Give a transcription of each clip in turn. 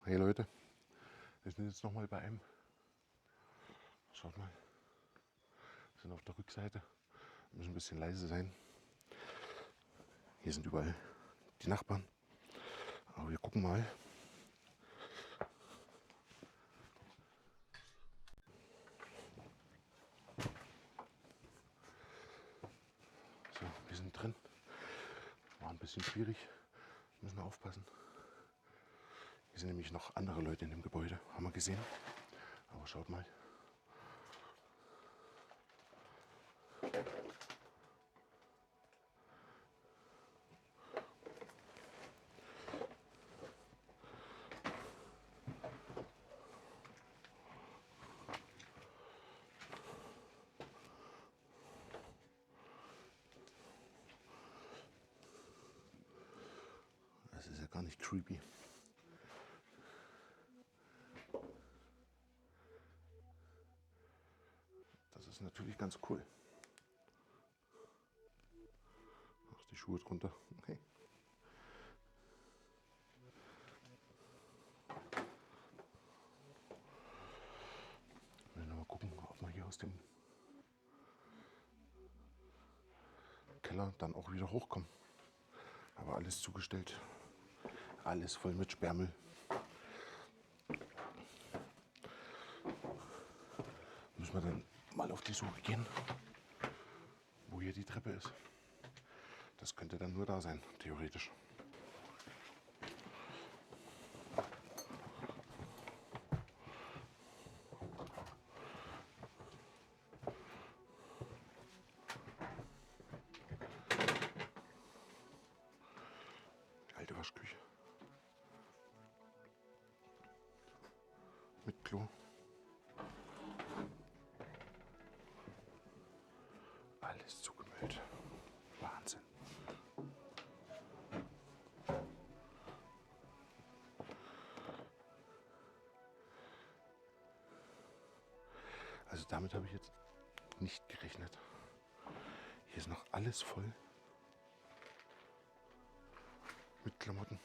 Hey Leute, wir sind jetzt nochmal bei einem. Schaut mal, wir sind auf der Rückseite. Wir müssen ein bisschen leise sein. Hier sind überall die Nachbarn. Aber wir gucken mal. So, wir sind drin. War ein bisschen schwierig. Müssen wir aufpassen. Hier sind nämlich noch andere Leute in dem Gebäude. Haben wir gesehen. Aber schaut mal. Das ist ja gar nicht creepy. Das ist natürlich ganz cool. Ach, die Schuhe drunter. Okay. Wir müssen mal gucken, ob wir hier aus dem Keller dann auch wieder hochkommen. Aber alles zugestellt. Alles voll mit Sperrmüll. Müssen wir dann mal auf die Suche gehen, wo hier die Treppe ist. Das könnte dann nur da sein, theoretisch. Die alte Waschküche. Mit Klo. Alles zugemüllt. Wahnsinn. Also damit habe ich jetzt nicht gerechnet. Hier ist noch alles voll mit Klamotten,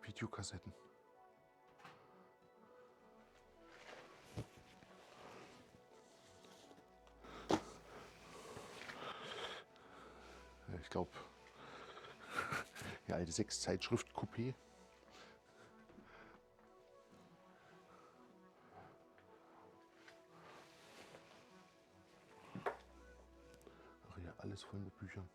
Videokassetten. Ich glaube, die alte 6-Zeitschrift Coupé. Ach ja, alles voll mit Büchern.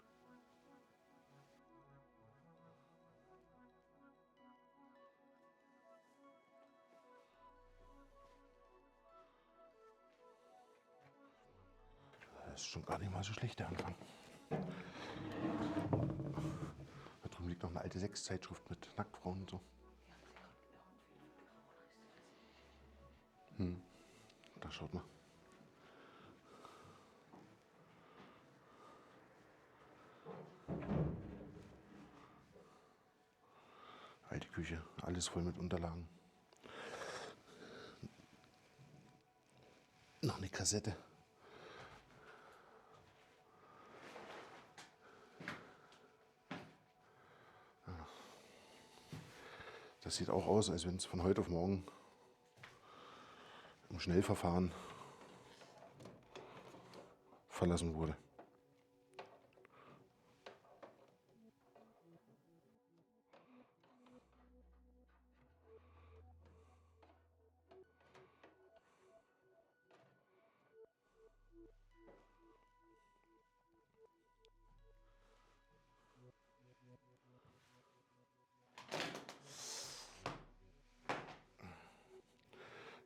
Das ist schon gar nicht mal so schlecht, der Anfang. Da drüben liegt noch eine alte 6-Zeitschrift mit Nacktfrauen und so. Da schaut mal. Alte Küche, alles voll mit Unterlagen. Noch eine Kassette. Das sieht auch aus, als wenn es von heute auf morgen im Schnellverfahren verlassen wurde.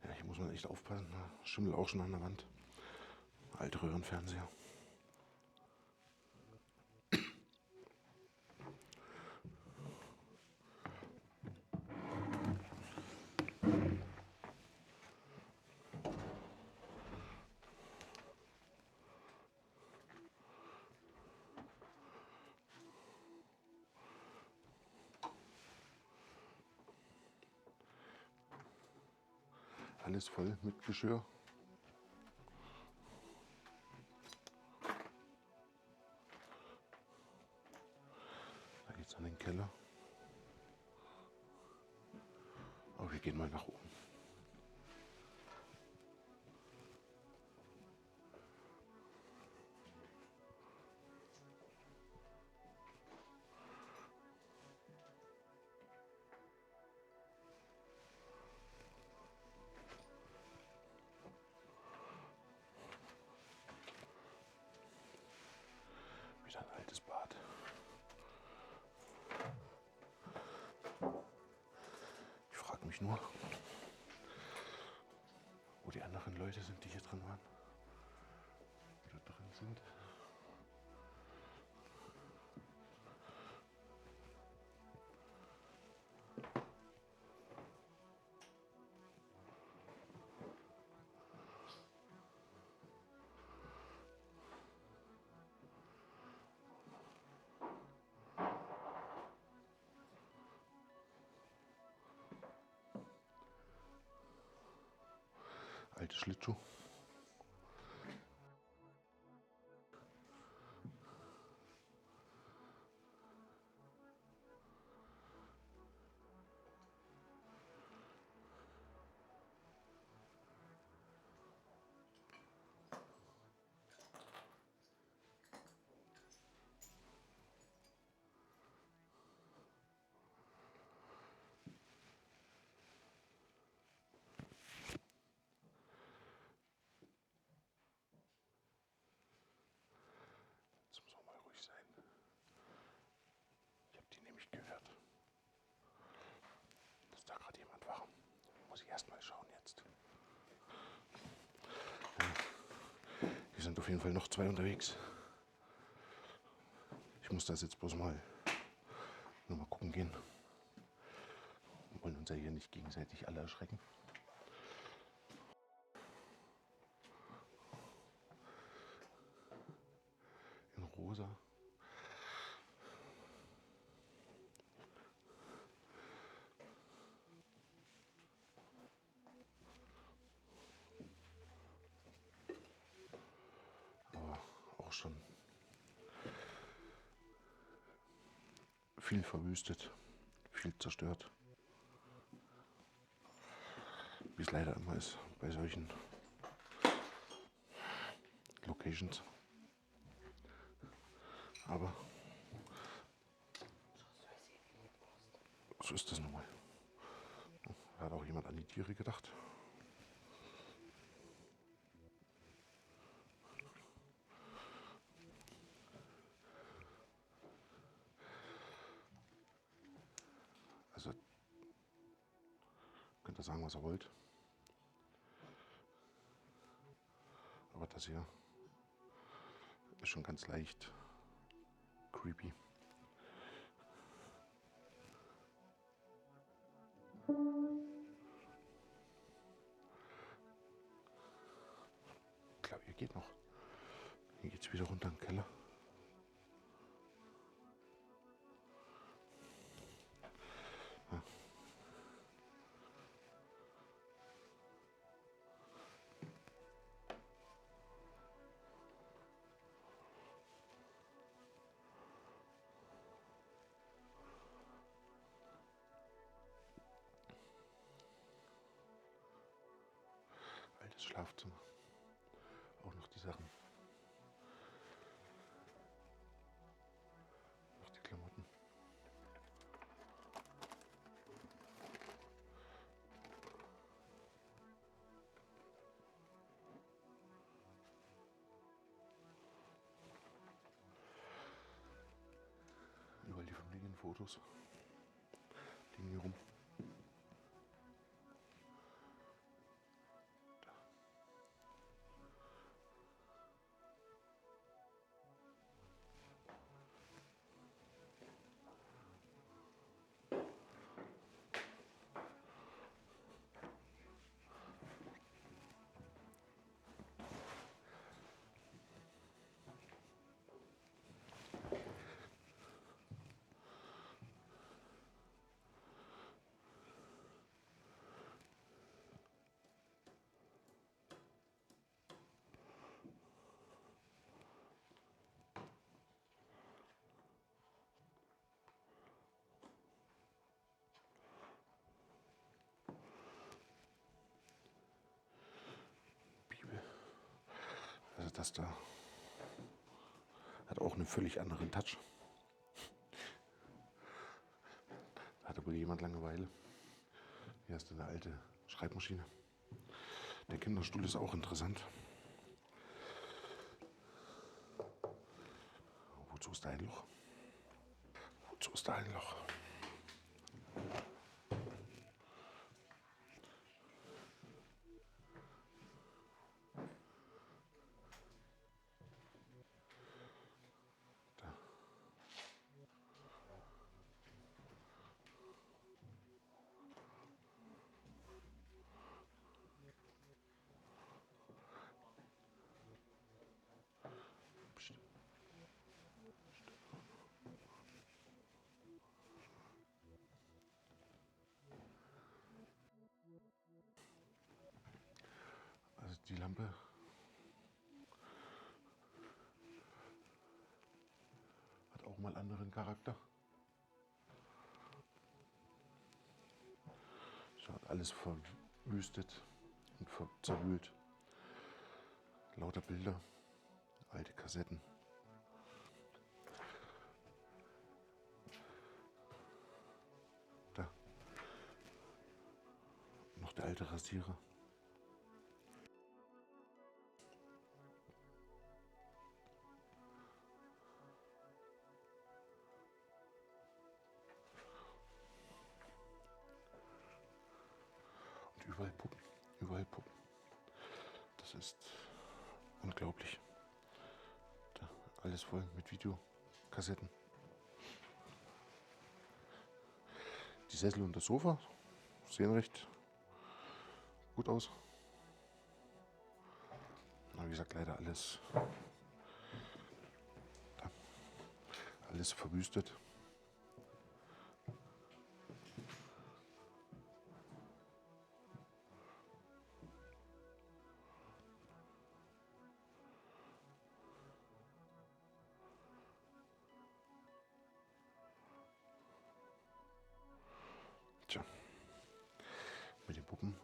Ja, hier muss man echt aufpassen. Da schimmelt auch schon an der Wand. Alte Röhrenfernseher. Alles voll mit Geschirr. Da geht's an den Keller. gehen mal nach oben. Wieder ein altes Bad. Ich frage mich nur, wo die anderen Leute sind, die hier drin waren. Oder drin sind. Alte Schlittschuh. Jetzt muss auch mal ruhig sein. Ich habe die nämlich gehört, dass da gerade jemand war. Muss ich erst mal schauen jetzt. Hier sind auf jeden Fall noch 2 unterwegs. Ich muss das jetzt bloß mal nur mal gucken gehen. Wir wollen uns ja hier nicht gegenseitig alle erschrecken. In rosa. Aber auch schon viel verwüstet, viel zerstört. Wie es leider immer ist bei solchen Locations. Aber so ist das nun mal. Da hat auch jemand an die Tiere gedacht. Also könnt ihr sagen, was ihr wollt. Aber das hier ist schon ganz leicht creepy. Ich glaube, hier geht noch. Hier geht es wieder runter in den Keller. Ja. Altes Schlafzimmer. Auch noch die Sachen. Noch die Klamotten. Überall die Familienfotos liegen hier rum. das da hat auch einen völlig anderen Touch. Da hatte wohl jemand Langeweile. Hier hast du eine alte Schreibmaschine. Der Kinderstuhl ist auch interessant. Wozu ist da ein Loch? Wozu ist da ein Loch? Da. Psst. Also die Lampe hat auch mal anderen Charakter. So hat alles verwüstet und zerwühlt. Lauter Bilder, alte Kassetten. Da. Noch der alte Rasierer. Und überall Puppen. Überall Puppen. Das ist unglaublich. Da, alles voll mit Videokassetten. Die Sessel und das Sofa sehen recht gut aus. Aber wie gesagt, leider alles da, alles verwüstet. Tja, mit den Puppen,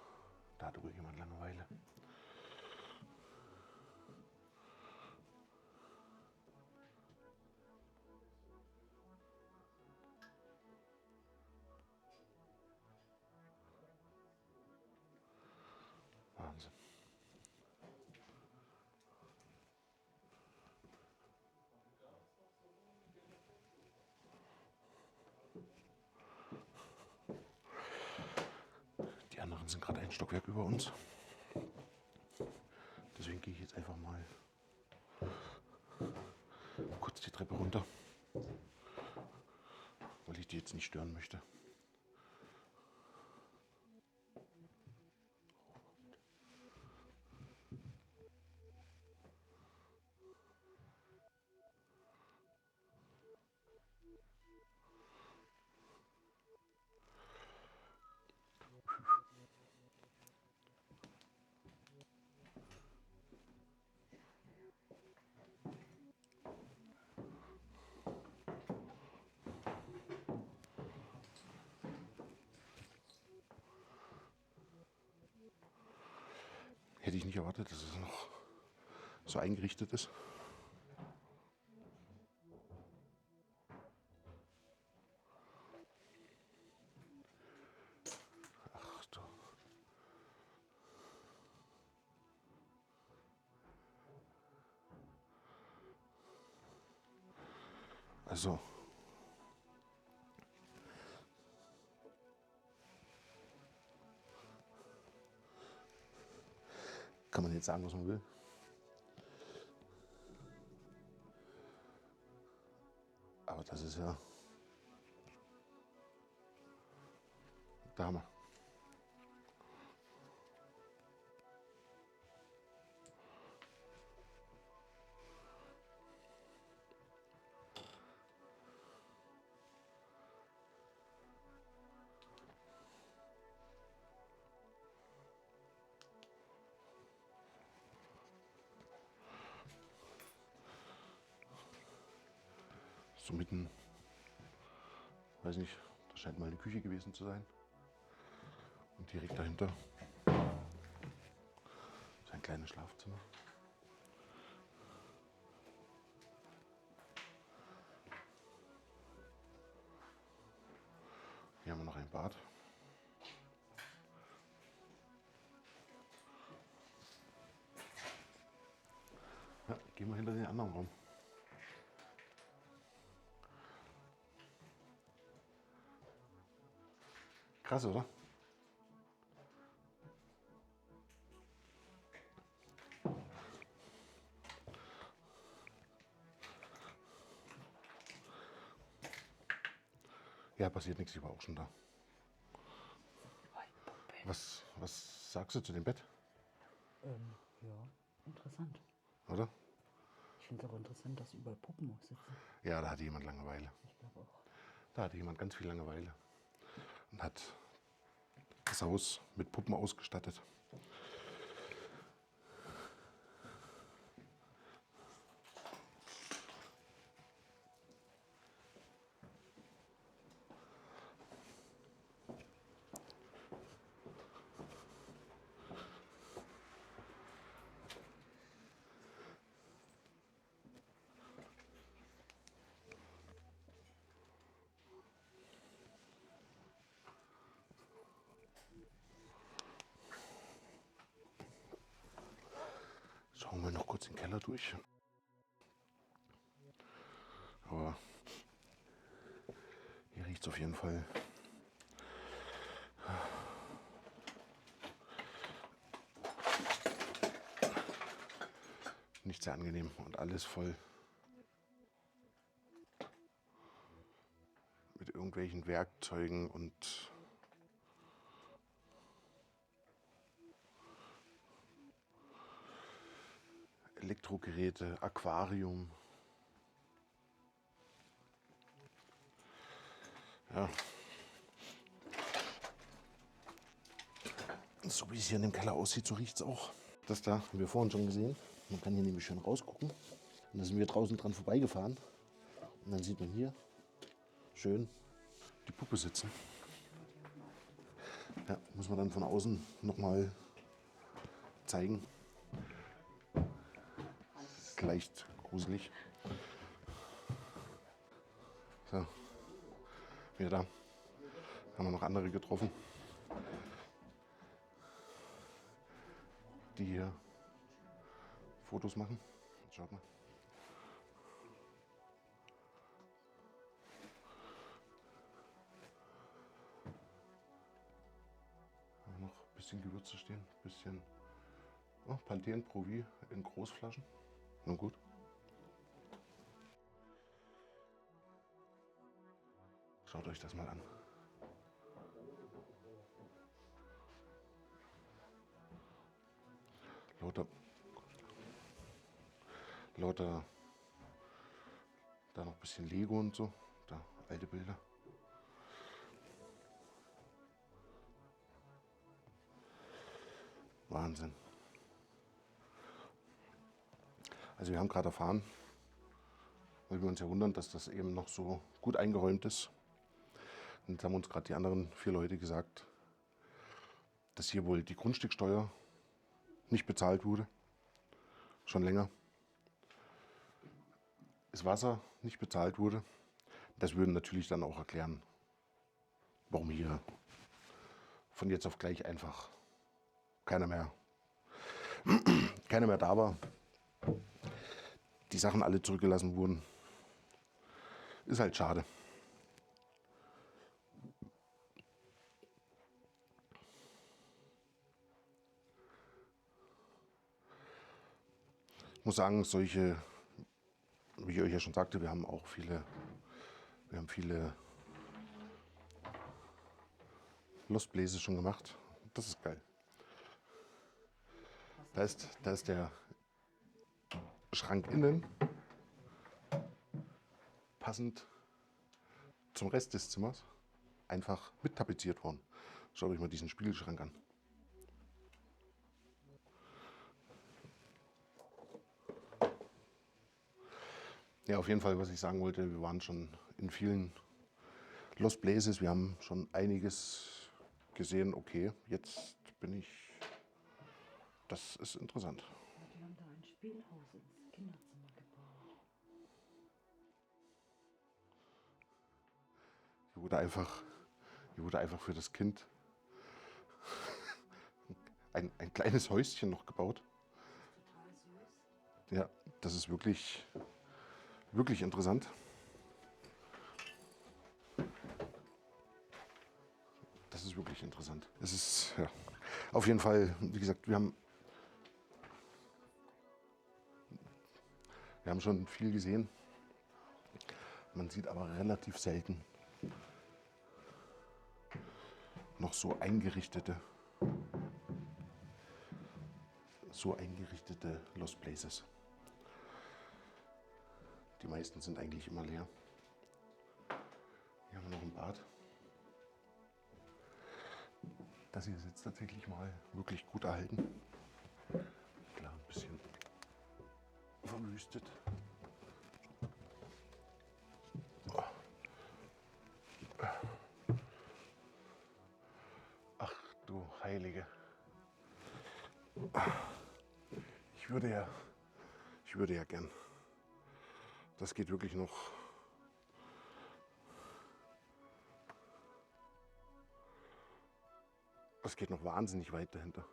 da hatte wohl jemand Langeweile. Wahnsinn. Die anderen sind gerade ein Stockwerk über uns. Deswegen gehe ich jetzt einfach mal kurz die Treppe runter, weil ich die jetzt nicht stören möchte. Hätte ich nicht erwartet, dass es noch so eingerichtet ist. Ach du. Also, kann man jetzt sagen, was man will. Aber das ist ja der Hammer. So mitten, weiß nicht, das scheint mal eine Küche gewesen zu sein. Und direkt dahinter ist ein kleines Schlafzimmer. Ein Bad. Ja, gehen wir hinter den anderen Raum. Krass, oder? Ja, passiert nichts, ich war auch schon da. Was sagst du zu dem Bett? Ja, interessant. Oder? Ich finde es auch interessant, dass überall Puppen noch sitzen. Ja, da hatte jemand Langeweile. Ich glaube auch. Da hatte jemand ganz viel Langeweile. Und hat das Haus mit Puppen ausgestattet. Schauen wir noch kurz den Keller durch. Aber hier riecht es auf jeden Fall. Nicht sehr angenehm und alles voll mit irgendwelchen Werkzeugen und Elektrogeräte, Aquarium. Ja. So wie es hier in dem Keller aussieht, so riecht es auch. Das da haben wir vorhin schon gesehen. Man kann hier nämlich schön rausgucken. Und da sind wir draußen dran vorbeigefahren. Und dann sieht man hier schön die Puppe sitzen. Ja, muss man dann von außen nochmal zeigen. Das ist leicht gruselig. So, wieder da. Haben wir noch andere getroffen, die hier Fotos machen. Schaut mal. Haben wir noch ein bisschen Gewürze stehen, ein bisschen Pantene Pro V in Großflaschen. Nun gut. Schaut euch das mal an. Lauter da noch ein bisschen Lego und so. Da alte Bilder. Wahnsinn. Also wir haben gerade erfahren, weil wir uns ja wundern, dass das eben noch so gut eingeräumt ist. Und jetzt haben uns gerade die anderen 4 Leute gesagt, dass hier wohl die Grundstücksteuer nicht bezahlt wurde. Schon länger. Das Wasser nicht bezahlt wurde. Das würde natürlich dann auch erklären, warum hier von jetzt auf gleich einfach keiner mehr da war. Die Sachen alle zurückgelassen wurden. Ist halt schade. Ich muss sagen, solche, wie ich euch ja schon sagte, wir haben viele Lost Places schon gemacht. Das ist geil. Da ist der Schrank innen passend zum Rest des Zimmers einfach mit tapeziert worden. Schaut euch mal diesen Spiegelschrank an. Ja, auf jeden Fall, was ich sagen wollte, wir waren schon in vielen Lost Places, wir haben schon einiges gesehen. Okay, jetzt bin ich, das ist interessant. Die haben da ein Spielhaus ins Kinderzimmer gebaut. Hier wurde einfach Hier wurde einfach für das Kind ein kleines Häuschen noch gebaut. Total süß. Ja, das ist wirklich, wirklich interessant. Das ist wirklich interessant. Es ist, ja, auf jeden Fall, wie gesagt, wir haben schon viel gesehen. Man sieht aber relativ selten noch so eingerichtete Lost Places. Die meisten sind eigentlich immer leer. Hier haben wir noch ein Bad. Das hier ist jetzt tatsächlich mal wirklich gut erhalten. Klar, ein bisschen verwüstet. Ach du Heilige. Ich würde ja gern. Das geht wirklich noch. Das geht noch wahnsinnig weit dahinter.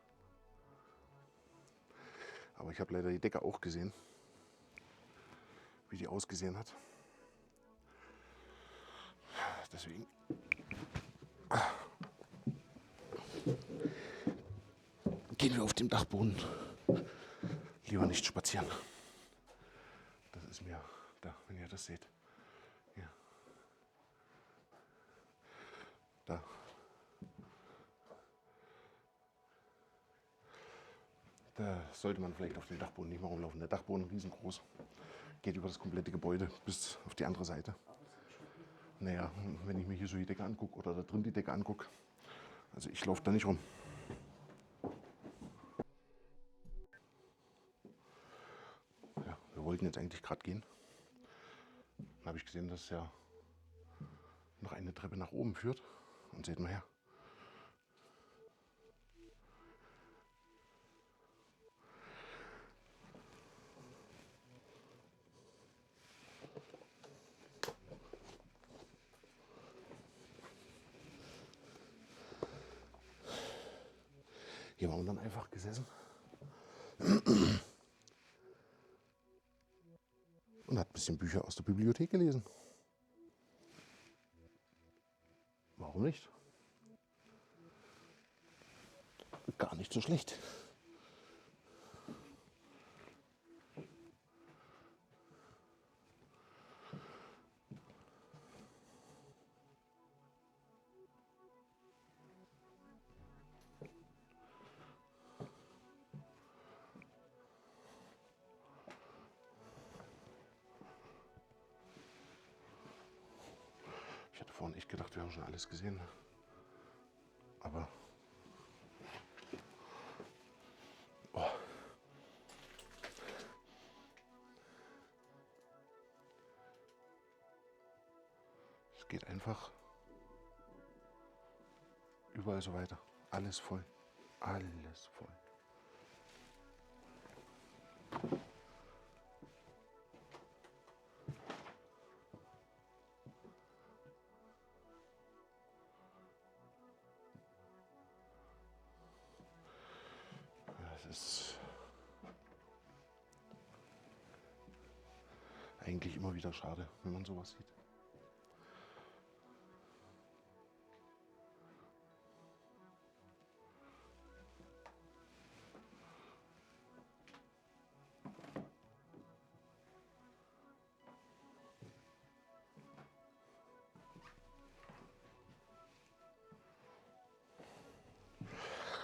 Aber ich habe leider die Decke auch gesehen, wie die ausgesehen hat. Deswegen gehen wir auf dem Dachboden lieber nicht spazieren. Das ist mir da, wenn ihr das seht. Hier. Da. Da sollte man vielleicht auf den Dachboden nicht mehr rumlaufen. Der Dachboden ist riesengroß. Geht über das komplette Gebäude bis auf die andere Seite. Naja, wenn ich mir hier so die Decke angucke oder da drin die Decke angucke, also ich laufe da nicht rum. Ja, wir wollten jetzt eigentlich gerade gehen. Dann habe ich gesehen, dass ja noch eine Treppe nach oben führt. Und seht mal her. Hier waren wir dann einfach gesessen und hat ein bisschen Bücher aus der Bibliothek gelesen. Warum nicht? Gar nicht so schlecht. Ich hatte vorhin echt gedacht, wir haben schon alles gesehen. Aber oh. Es geht einfach überall so weiter. Alles voll. Alles voll. Es ist eigentlich immer wieder schade, wenn man sowas sieht.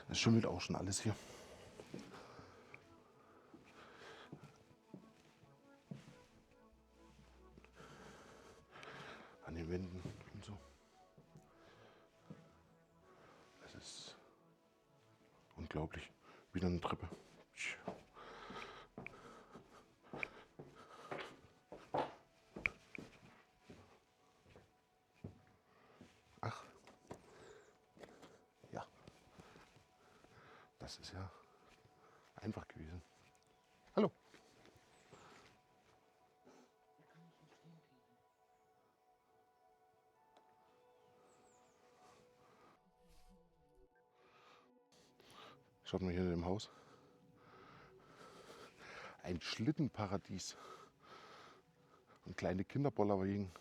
Es schimmelt auch schon alles hier. An den Wänden und so. Es ist unglaublich. Wieder eine Treppe. Ach. Ja. Das ist ja einfach gewesen. Hallo. Da kann ich nicht hingehen. Schaut mal hier in dem Haus. Ein Schlittenparadies. Und kleine Kinderbollerwagen.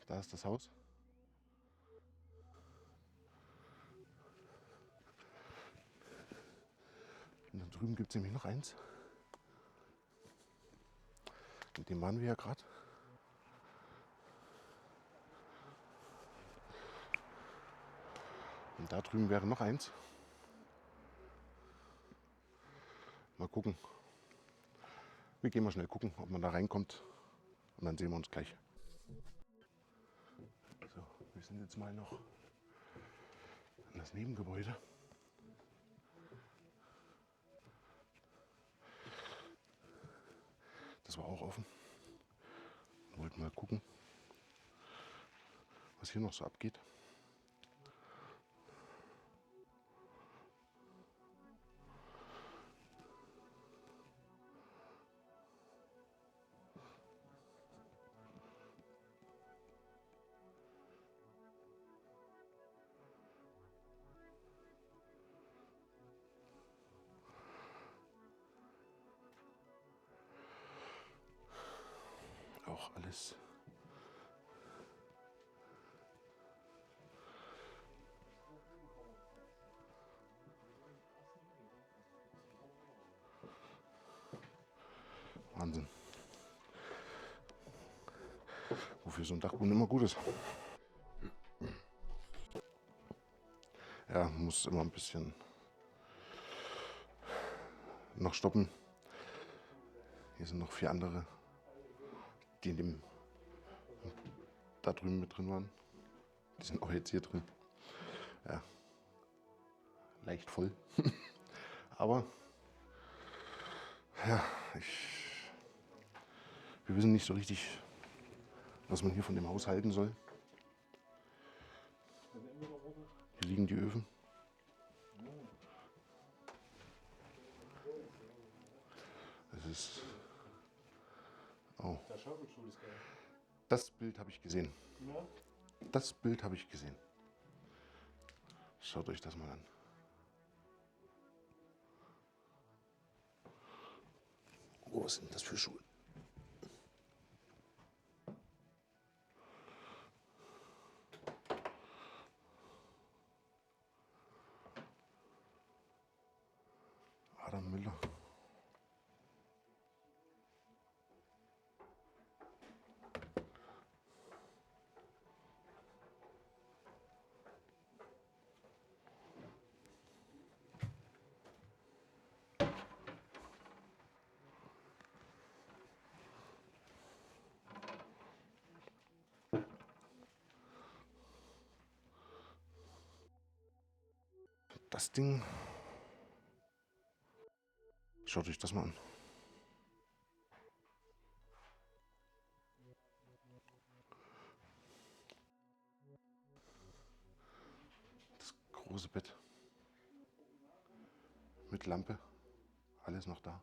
Da ist das Haus. Und da drüben gibt es nämlich noch eins. Mit dem waren wir ja gerade. Und da drüben wäre noch eins. Mal gucken. Wir gehen mal schnell gucken, ob man da reinkommt. Und dann sehen wir uns gleich. So, wir sind jetzt mal noch in das Nebengebäude. Das war auch offen. Wir wollten mal gucken, was hier noch so abgeht. Auch alles Wahnsinn. Wofür so ein Dachboden immer gut ist. Ja, muss immer ein bisschen noch stoppen. Hier sind noch 4 andere, die in dem da drüben mit drin waren. Die sind auch jetzt hier drin. Ja, leicht voll. Aber ja, wir wissen nicht so richtig, was man hier von dem Haus halten soll. Hier liegen die Öfen. Es ist. Oh. Der Schaukelstuhl ist geil. Das Bild habe ich gesehen. Ja. Das Bild habe ich gesehen. Schaut euch das mal an. Oh, was sind das für Schuhe? Adam Müller. Das Ding. Schaut euch das mal an. Das große Bett. Mit Lampe. Alles noch da.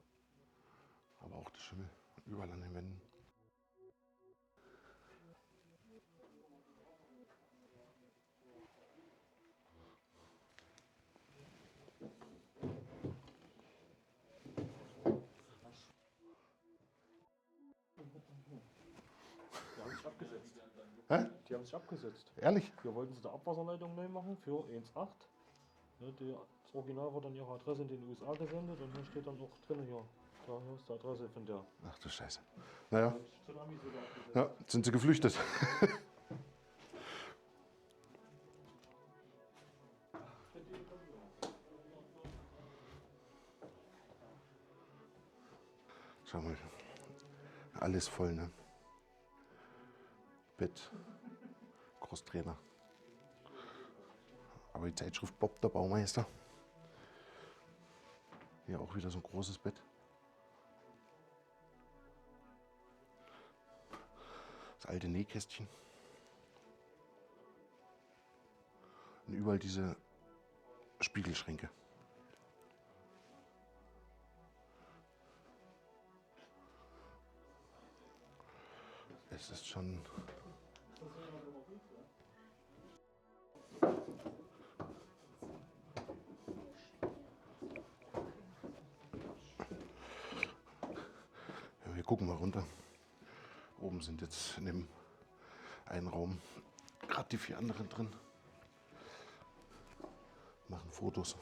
Aber auch der Schimmel. Überall an den Wänden. Die haben sich abgesetzt. Hä? Die haben sich abgesetzt. Ehrlich? Wir wollten sie die Abwasserleitung neu machen für 1,8. Ne, das Original wird an ihre Adresse in den USA gesendet und hier steht dann auch drin hier. Da hier ist die Adresse von der. Ach du Scheiße. Naja, Tsunami sogar abgesetzt. ja, jetzt sind sie geflüchtet. Schau mal. Alles voll, ne? Bett. Großtrainer. Aber die Zeitschrift Bob der Baumeister. Hier auch wieder so ein großes Bett. Das alte Nähkästchen. Und überall diese Spiegelschränke. Es ist schon. gucken mal runter. Oben sind jetzt in dem einen Raum gerade die 4 anderen drin. Machen Fotos.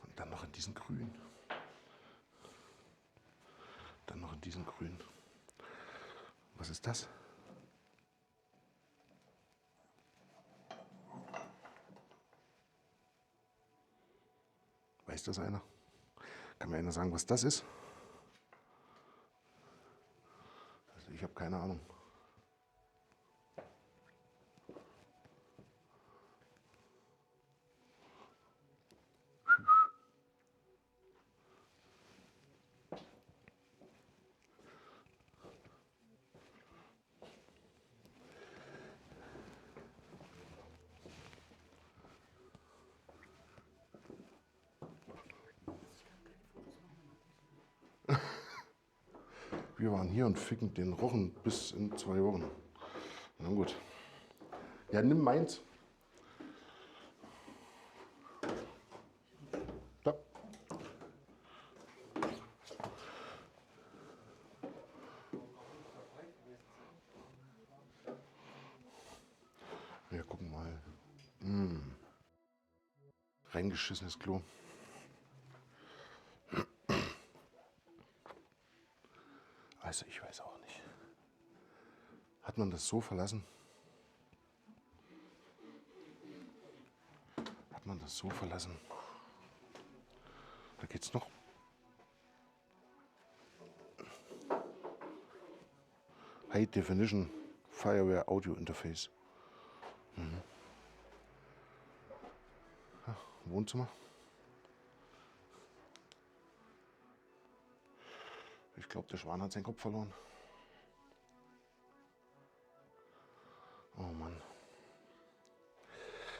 Und dann noch in diesen Grün. Dann noch in diesen Grün. Was ist das? Weiß das einer? Kann mir einer sagen, was das ist? Also ich habe keine Ahnung. Wir waren hier und ficken den Rochen bis in 2 Wochen. Na gut. Ja, nimm meins. Da. Wir gucken mal. Reingeschissenes Klo. Also ich weiß auch nicht. Hat man das so verlassen? Hat man das so verlassen? Da geht's noch. High Definition Fireware Audio Interface. Ja, Wohnzimmer. Ich glaube, der Schwan hat seinen Kopf verloren. Oh Mann.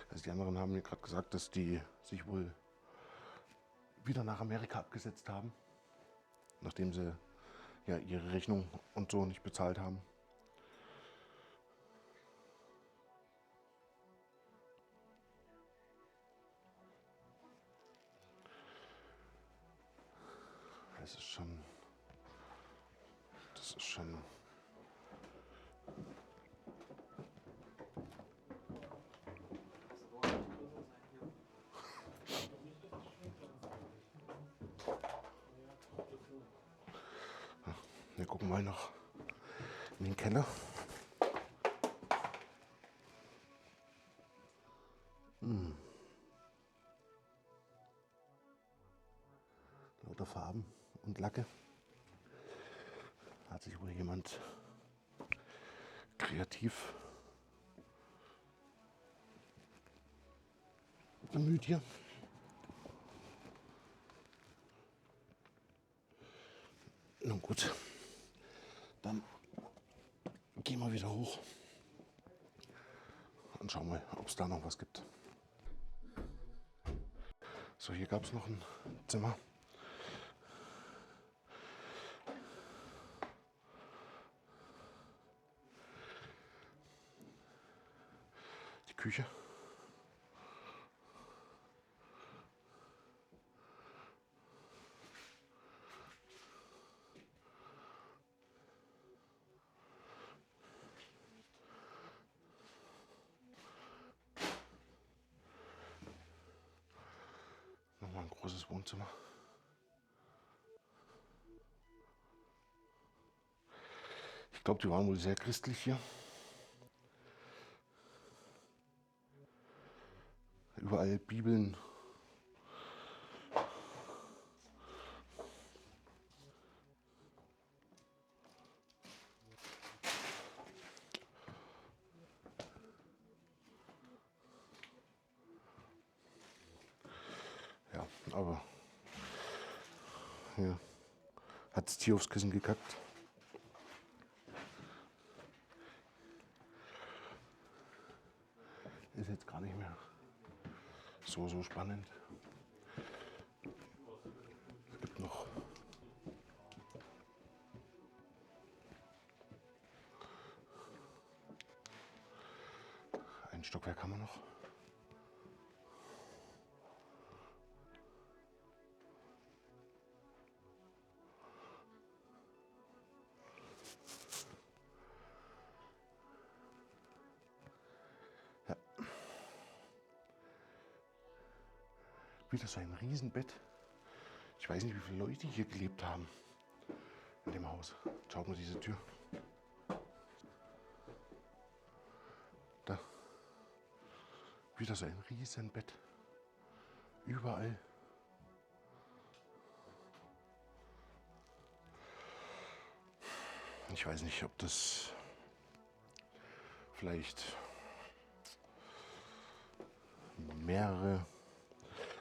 Also die anderen haben mir gerade gesagt, dass die sich wohl wieder nach Amerika abgesetzt haben, nachdem sie ja ihre Rechnung und so nicht bezahlt haben. Das ist schon. Wir gucken mal noch in den Keller. Lauter Farben und Lacke. Hat sich wohl jemand kreativ bemüht hier. Nun gut, dann gehen wir wieder hoch und schauen mal, ob es da noch was gibt. So, hier gab es noch ein Zimmer. Die Küche. Nochmal ein großes Wohnzimmer. Ich glaube, die waren wohl sehr christlich hier. Überall Bibeln. Ja, aber hier hat das Tier aufs Kissen gekackt. Ist jetzt gar nicht mehr so spannend. Stockwerk haben wir noch. Ja. Wieder so ein Riesenbett. Ich weiß nicht, wie viele Leute hier gelebt haben in dem Haus. Schaut mal diese Tür. Da. Wieder so ein Riesenbett. Überall. Ich weiß nicht, ob das vielleicht mehrere,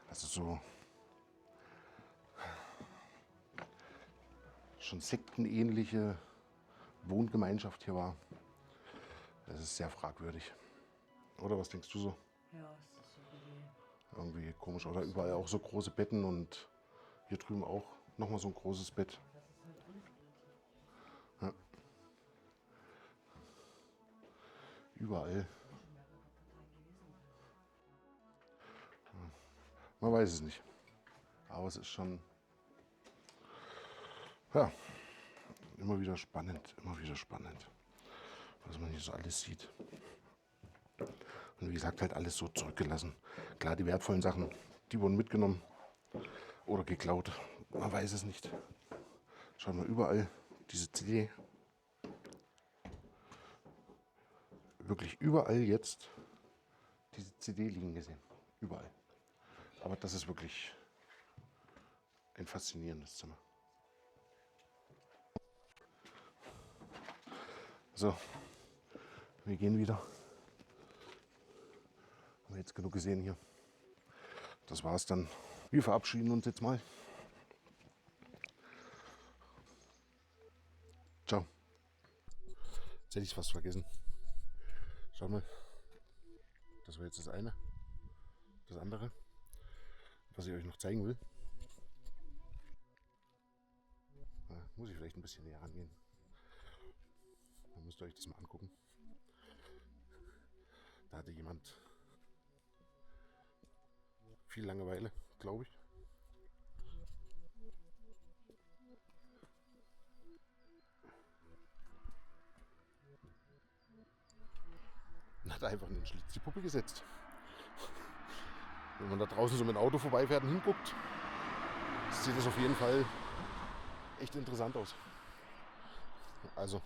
also so schon sektenähnliche Wohngemeinschaft hier war. Das ist sehr fragwürdig. Oder was denkst du so? Ja, es ist Irgendwie komisch. Oder überall auch so große Betten und hier drüben auch nochmal so ein großes Bett. Ja. Überall. Man weiß es nicht. Aber es ist schon, ja, immer wieder spannend, was man hier so alles sieht. Und wie gesagt, halt alles so zurückgelassen. Klar, die wertvollen Sachen, die wurden mitgenommen oder geklaut. Man weiß es nicht. Schaut mal, überall diese CD. Wirklich überall jetzt diese CD liegen gesehen. Überall. Aber das ist wirklich ein faszinierendes Zimmer. So, wir gehen wieder. Haben wir jetzt genug gesehen hier. Das war's dann. Wir verabschieden uns jetzt mal. Ciao. Jetzt hätte ich fast vergessen. Schau mal. Das war jetzt das eine. Das andere, was ich euch noch zeigen will. Muss ich vielleicht ein bisschen näher rangehen. Dann müsst ihr euch das mal angucken. Da hatte jemand viel Langeweile, glaube ich. Und hat einfach in den Schlitz die Puppe gesetzt. Wenn man da draußen so mit dem Auto vorbeifährt und hinguckt, sieht das auf jeden Fall echt interessant aus. Also